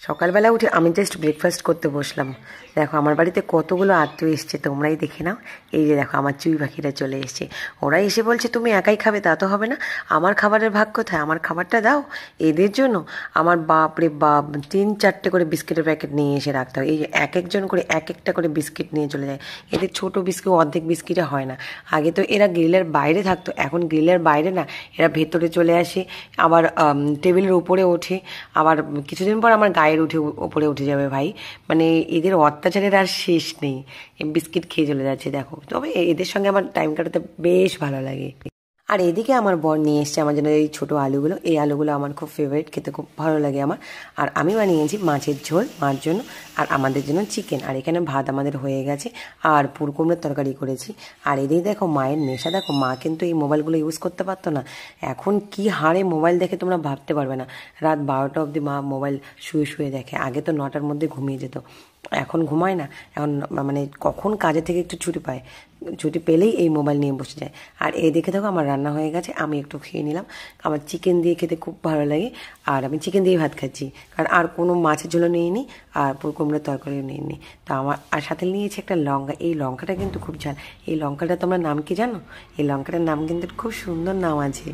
সকালবেলা উঠে আমি জাস্ট ব্রেকফাস্ট করতে বসলাম। দেখো আমার বাড়িতে কতগুলো আত্মীয় এসছে, তোমরাই দেখে নাও। এই যে দেখো আমার চুই পাখিরা চলে এসছে। ওরা এসে বলছে তুমি একাই খাবে, তা তো হবে না, আমার খাবারের ভাগ কোথায়, আমার খাবারটা দাও এদের জন্য। আমার বাপ রে বাপ, 3-4টে করে বিস্কিটের প্যাকেট নিয়ে এসে রাখতে হয়। এই যে এক একজন করে এক একটা করে বিস্কিট নিয়ে চলে যায়। এদের ছোট বিস্কিট অর্ধেক বিস্কিটে হয় না। আগে তো এরা গ্রিলের বাইরে থাকতো, এখন গ্রিলের বাইরে না, এরা ভেতরে চলে আসে, আবার টেবিলের উপরে ওঠে, আবার কিছুদিন পর আমার গায়ের উপরে উঠে যাবে ভাই। মানে এদের অত্যাচারের আর শেষ নেই। বিস্কিট খেয়ে চলে যাচ্ছে দেখো। তবে এদের সঙ্গে আমার টাইম কাটাতে বেশ ভালো লাগে। আর এদিকে আমার বর নিয়ে এসছে আমার জন্য এই ছোটো আলুগুলো। এই আলুগুলো আমার খুব ফেভারিট, খেতে খুব ভালো লাগে আমার। আর আমি বানিয়েছি মাছের ঝোল মার জন্য, আর আমাদের জন্য চিকেন। আর এখানে ভাত আমাদের হয়ে গেছে, আর পুরকুমড়োর তরকারি করেছি। আর এদিকে দেখো মায়ের নেশা দেখো, মা কিন্তু এই মোবাইলগুলো ইউজ করতে পারতো না, এখন কি হারে মোবাইল দেখে তোমরা ভাবতে পারবে না। রাত 12টা অবধি মা মোবাইল শুয়ে শুয়ে দেখে। আগে তো 9টার মধ্যে ঘুমিয়ে যেত, এখন ঘুমায় না। এখন মানে কখন কাজে থেকে একটু ছুটি পায়, ছুটি পেলেই এই মোবাইল নিয়ে বসে যায়। আর এই দেখে দেখো আমার রান্না হয়ে গেছে, আমি একটু খেয়ে নিলাম। আমার চিকেন দিয়ে খেতে খুব ভালো লাগে, আর আমি চিকেন দিয়ে ভাত খাচ্ছি, কারণ আর কোনো মাছের ঝোলও নিইনি, আর পুরকুমড়োর তরকারিও নিইনি। তো আমার আর সাথে নিয়েছি একটা লঙ্কা। এই লঙ্কাটা কিন্তু খুব ঝাল। এই লঙ্কাটা তোমরা নাম কি জানো? এই লঙ্কাটার নাম কিন্তু খুব সুন্দর নাম আছে।